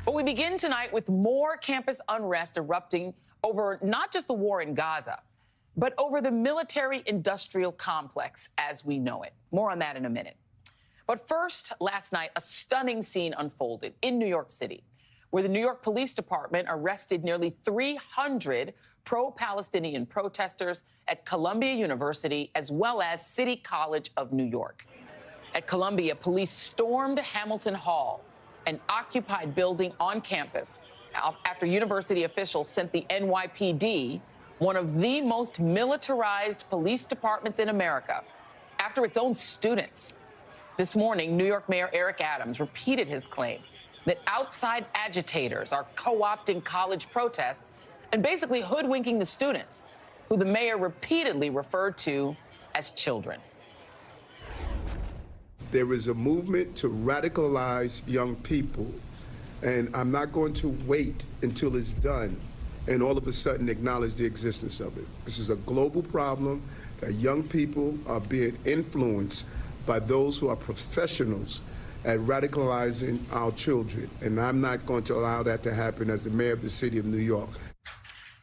But we begin tonight with more campus unrest erupting over not just the war in Gaza, but over the military-industrial complex as we know it. More on that in a minute. But first, last night, a stunning scene unfolded in New York City, where the New York Police Department arrested nearly 300 pro-Palestinian protesters at Columbia University, as well as City College of New York. At Columbia, police stormed Hamilton Hall, an occupied building on campus, after university officials sent the NYPD, one of the most militarized police departments in America, after its own students. This morning, New York Mayor Eric Adams repeated his claim that outside agitators are co-opting college protests and basically hoodwinking the students, who the mayor repeatedly referred to as children. There is a movement to radicalize young people, and I'm not going to wait until it's done and all of a sudden acknowledge the existence of it. This is a global problem that young people are being influenced by those who are professionals at radicalizing our children, and I'm not going to allow that to happen as the mayor of the city of New York.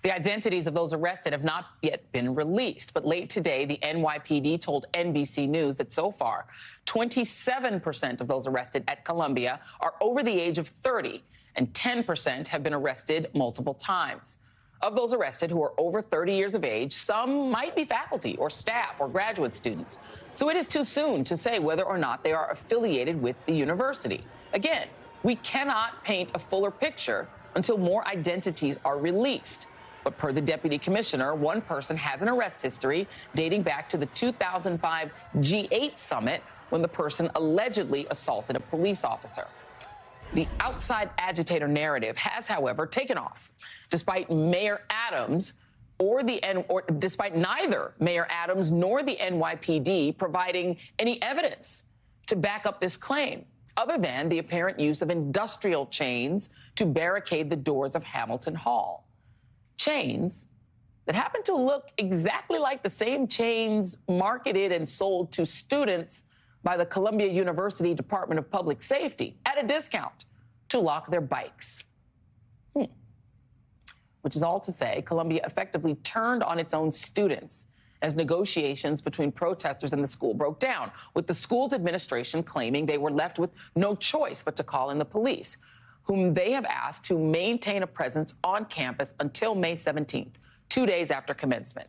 The identities of those arrested have not yet been released, but late today, the NYPD told NBC News that so far, 27% of those arrested at Columbia are over the age of 30, and 10% have been arrested multiple times. Of those arrested who are over 30 years of age, some might be faculty or staff or graduate students. So it is too soon to say whether or not they are affiliated with the university. Again, we cannot paint a fuller picture until more identities are released. But per the deputy commissioner, one person has an arrest history dating back to the 2005 G8 summit when the person allegedly assaulted a police officer. The outside agitator narrative has, however, taken off, despite Mayor Adams despite neither Mayor Adams nor the NYPD providing any evidence to back up this claim, other than the apparent use of industrial chains to barricade the doors of Hamilton Hall. Chains that happen to look exactly like the same chains marketed and sold to students by the Columbia University Department of Public Safety at a discount to lock their bikes. Which is all to say, Columbia effectively turned on its own students as negotiations between protesters and the school broke down, with the school's administration claiming they were left with no choice but to call in the police, whom they have asked to maintain a presence on campus until May 17th, 2 days after commencement.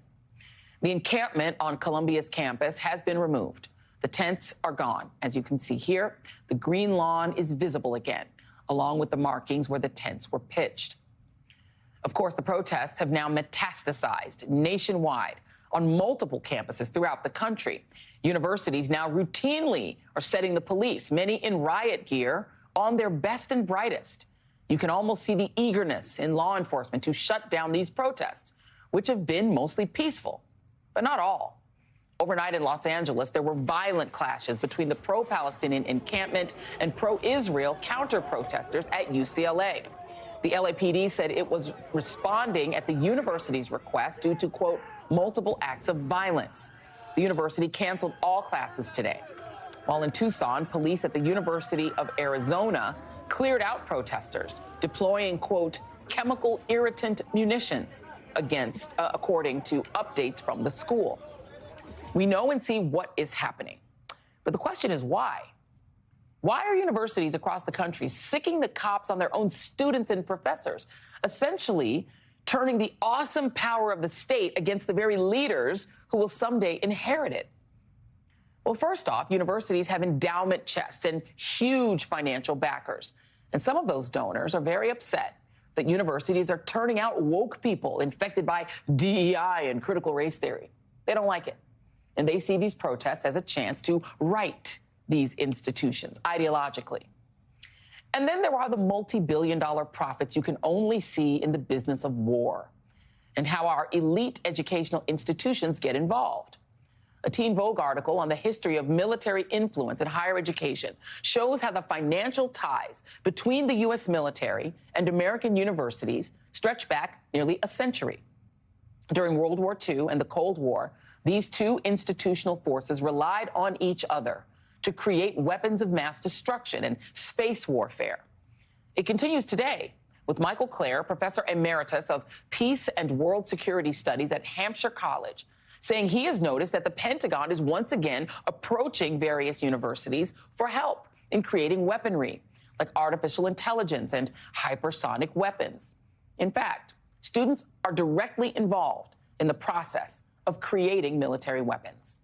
The encampment on Columbia's campus has been removed. The tents are gone. As you can see here, the green lawn is visible again, along with the markings where the tents were pitched. Of course, the protests have now metastasized nationwide on multiple campuses throughout the country. Universities now routinely are setting the police, many in riot gear, on their best and brightest. You can almost see the eagerness in law enforcement to shut down these protests, which have been mostly peaceful, but not all. Overnight in Los Angeles, there were violent clashes between the pro-Palestinian encampment and pro-Israel counter-protesters at UCLA. The LAPD said it was responding at the university's request due to, quote, multiple acts of violence. The university canceled all classes today. While in Tucson, police at the University of Arizona cleared out protesters, deploying, quote, chemical irritant munitions according to updates from the school. We know and see what is happening. But the question is why? Why are universities across the country sicking the cops on their own students and professors, essentially turning the awesome power of the state against the very leaders who will someday inherit it? Well, first off, universities have endowment chests and huge financial backers. And some of those donors are very upset that universities are turning out woke people infected by DEI and critical race theory. They don't like it. And they see these protests as a chance to right these institutions ideologically. And then there are the multi-billion-dollar profits you can only see in the business of war, and how our elite educational institutions get involved. A Teen Vogue article on the history of military influence in higher education shows how the financial ties between the U.S. military and American universities stretch back nearly a century. During World War II and the Cold War, these two institutional forces relied on each other to create weapons of mass destruction and space warfare. It continues today with Michael Clare, professor emeritus of peace and world security studies at Hampshire College, saying he has noticed that the Pentagon is once again approaching various universities for help in creating weaponry, like artificial intelligence and hypersonic weapons. In fact, students are directly involved in the process of creating military weapons.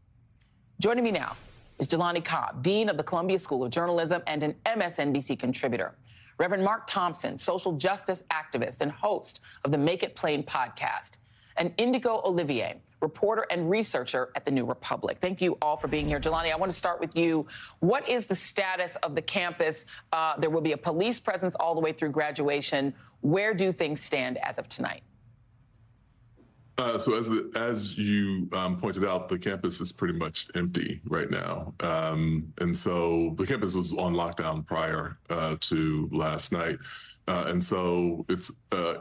Joining me now is Jelani Cobb, Dean of the Columbia School of Journalism and an MSNBC contributor. Reverend Mark Thompson, social justice activist and host of the Make It Plain podcast. And Indigo Olivier, reporter and researcher at the New Republic. Thank you all for being here. Jelani, I want to start with you. What is the status of the campus? There will be a police presence all the way through graduation. Where do things stand as of tonight? So as you pointed out, the campus is pretty much empty right now. And so the campus was on lockdown prior to last night. And so it's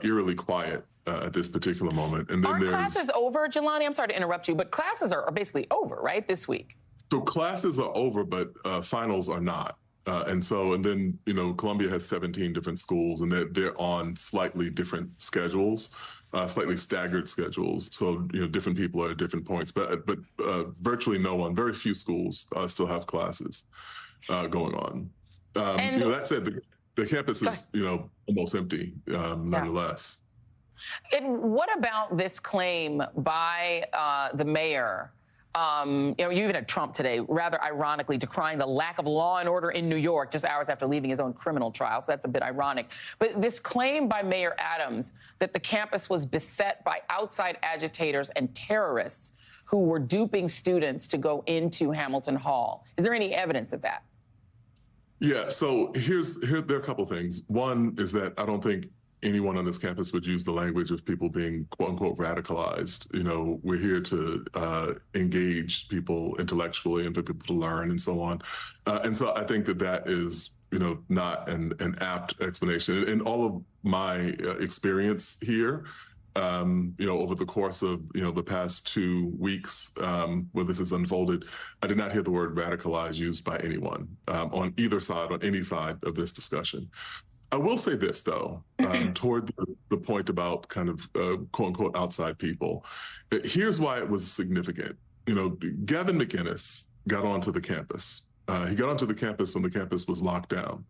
eerily quiet at this particular moment. And then Aren't classes over, Jelani? I'm sorry to interrupt you, but classes are basically over, right, this week? So classes are over, but finals are not. And then, Columbia has 17 different schools, and they're on slightly different schedules. Slightly staggered schedules, so different people are at different points. But virtually no one, very few schools still have classes going on. That said, the campus is almost empty nonetheless. And what about this claim by the mayor? You even had Trump today, rather ironically, decrying the lack of law and order in New York just hours after leaving his own criminal trial. So that's a bit ironic. But this claim by Mayor Adams that the campus was beset by outside agitators and terrorists who were duping students to go into Hamilton Hall. Is there any evidence of that? Yeah, so here are a couple things. One is that I don't think anyone on this campus would use the language of people being quote unquote radicalized. We're here to engage people intellectually and for people to learn and so on. And so I think that is, not an apt explanation. In all of my experience here, over the course of, the past 2 weeks where this has unfolded, I did not hear the word radicalized used by anyone on either side, on any side of this discussion. I will say this, though, toward the point about kind of quote unquote outside people. Here's why it was significant. Gavin McInnes got onto the campus. He got onto the campus when the campus was locked down.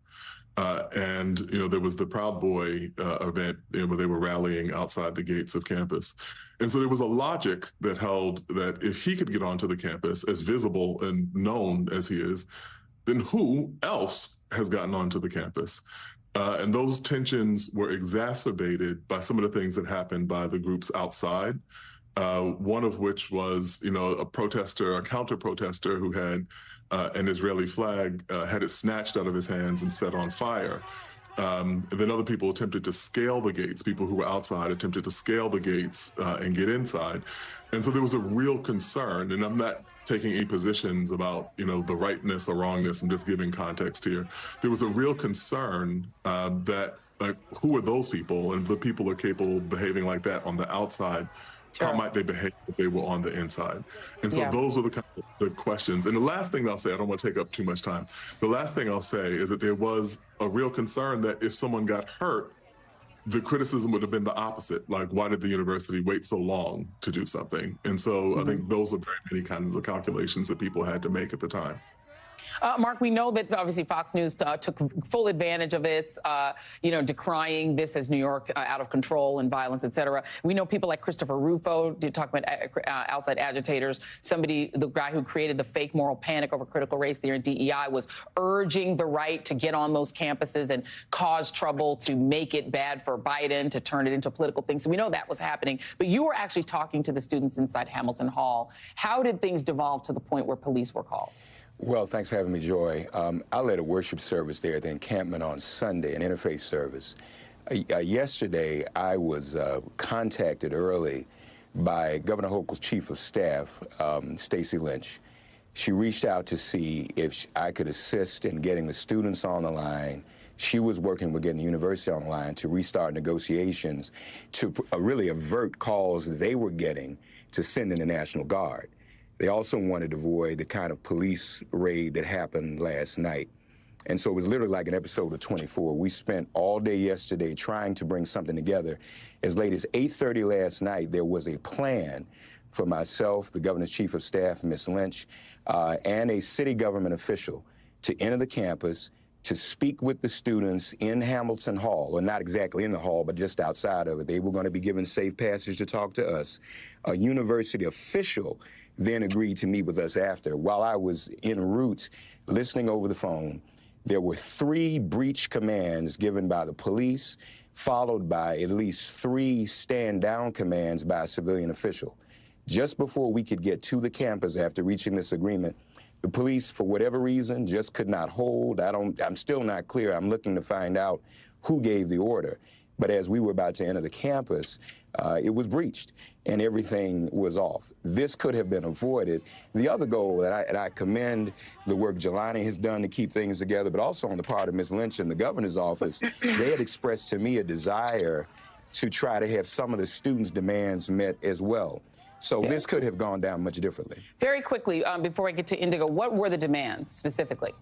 And there was the Proud Boy event where they were rallying outside the gates of campus. And so there was a logic that held that if he could get onto the campus, as visible and known as he is, then who else has gotten onto the campus? And those tensions were exacerbated by some of the things that happened by the groups outside. One of which was, a counter-protester who had an Israeli flag, had it snatched out of his hands and set on fire. And then other people attempted to scale the gates. People who were outside attempted to scale the gates and get inside. And so there was a real concern, and I'm not taking any positions about, the rightness or wrongness. I'm just giving context here. There was a real concern that, who are those people? And the people are capable of behaving like that on the outside. Sure. How might they behave if they were on the inside? And so those were the kind of the questions. And the last thing I'll say, I don't want to take up too much time. The last thing I'll say is that there was a real concern that if someone got hurt, the criticism would have been the opposite. Like, why did the university wait so long to do something? And so I think those are very many kinds of calculations that people had to make at the time. Mark, we know that obviously Fox News took full advantage of this, decrying this as New York out of control and violence, et cetera. We know people like Christopher Rufo did talk about outside agitators. The guy who created the fake moral panic over critical race theory and DEI was urging the right to get on those campuses and cause trouble, to make it bad for Biden, to turn it into a political thing. So we know that was happening. But you were actually talking to the students inside Hamilton Hall. How did things devolve to the point where police were called? Well, thanks for having me, Joy. I led a worship service there at the encampment on Sunday, an interfaith service. Yesterday, I was contacted early by Governor Hochul's chief of staff, Stacey Lynch. She reached out to see if I could assist in getting the students on the line. She was working with getting the university on the line to restart negotiations to really avert calls that they were getting to send in the National Guard. They also wanted to avoid the kind of police raid that happened last night. And so it was literally like an episode of 24. We spent all day yesterday trying to bring something together. As late as 8:30 last night, there was a plan for myself, the governor's chief of staff, Ms. Lynch, and a city government official to enter the campus, to speak with the students in Hamilton Hall, or not exactly in the hall, but just outside of it. They were going to be given safe passage to talk to us. A university official then agreed to meet with us after. While I was en route listening over the phone, there were 3 breach commands given by the police, followed by at least 3 stand-down commands by a civilian official. Just before we could get to the campus after reaching this agreement, the police, for whatever reason, just could not hold. I'm still not clear. I'm looking to find out who gave the order. But as we were about to enter the campus, it was breached and everything was off. This could have been avoided. The other goal, and I commend the work Jelani has done to keep things together, but also on the part of Ms. Lynch and the governor's office, they had expressed to me a desire to try to have some of the students' demands met as well. So this could have gone down much differently. Very quickly, before I get to Indigo, what were the demands specifically?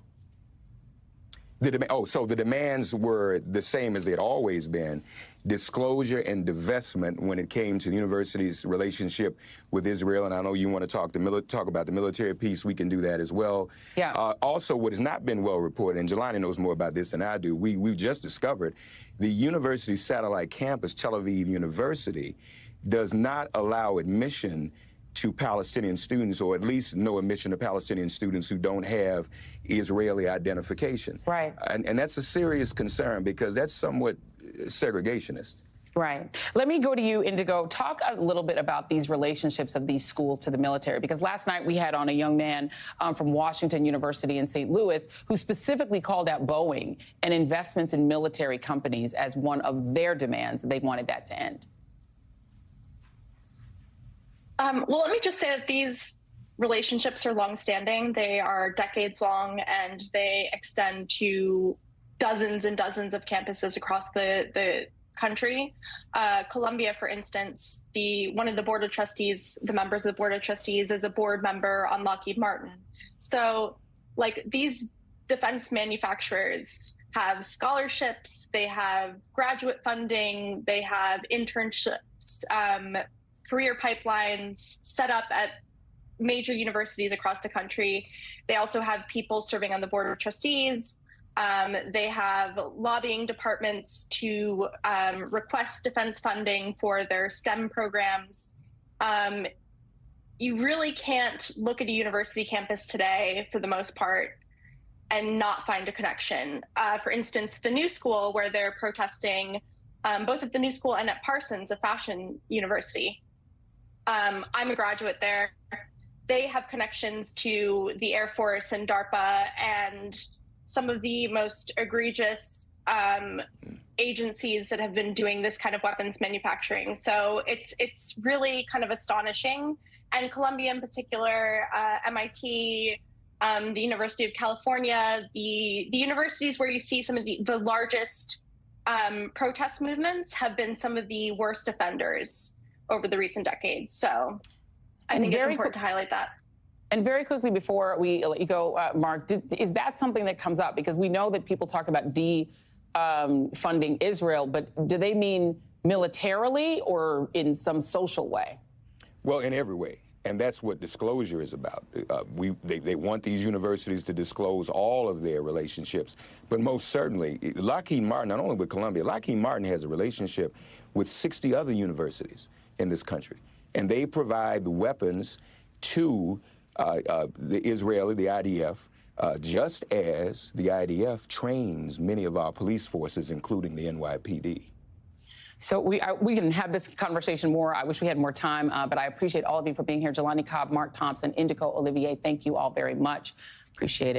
So the demands were the same as they had always been: disclosure and divestment when it came to the university's relationship with Israel. And I know you want to talk about the military piece. We can do that as well. Yeah. Also, what has not been well reported, and Jelani knows more about this than I do, we've just discovered the university's satellite campus, Tel Aviv University, does not allow admission to Palestinian students, or at least no admission to Palestinian students who don't have Israeli identification. Right. And that's a serious concern because that's somewhat segregationist. Right. Let me go to you, Indigo. Talk a little bit about these relationships of these schools to the military, because last night we had on a young man from Washington University in St. Louis who specifically called out Boeing and investments in military companies as one of their demands. They wanted that to end. Well, let me just say that these relationships are longstanding. They are decades long, and they extend to dozens and dozens of campuses across the country. Columbia, for instance, one of the board of trustees, the members of the board of trustees, is a board member on Lockheed Martin. So, like, these defense manufacturers have scholarships, they have graduate funding, they have internships, career pipelines set up at major universities across the country. They also have people serving on the board of trustees. They have lobbying departments to request defense funding for their STEM programs. You really can't look at a university campus today, for the most part, and not find a connection. For instance, the New School, where they're protesting, both at the New School and at Parsons, a fashion university. I'm a graduate there. They have connections to the Air Force and DARPA and some of the most egregious agencies that have been doing this kind of weapons manufacturing. So it's really kind of astonishing. And Columbia in particular, MIT, the University of California, the universities where you see some of the largest protest movements have been some of the worst offenders over the recent decades. So I think it's important to highlight that. And very quickly before we let you go, Mark, is that something that comes up? Because we know that people talk about funding Israel, but do they mean militarily or in some social way? Well, in every way. And that's what disclosure is about. They want these universities to disclose all of their relationships. But most certainly, Lockheed Martin, not only with Columbia, Lockheed Martin has a relationship with 60 other universities in this country. And they provide the weapons to the Israeli, the IDF, just as the IDF trains many of our police forces, including the NYPD. So we can have this conversation more. I wish we had more time, but I appreciate all of you for being here. Jelani, Cobb, Mark Thompson, Indigo, Olivier, thank you all very much. Appreciate it.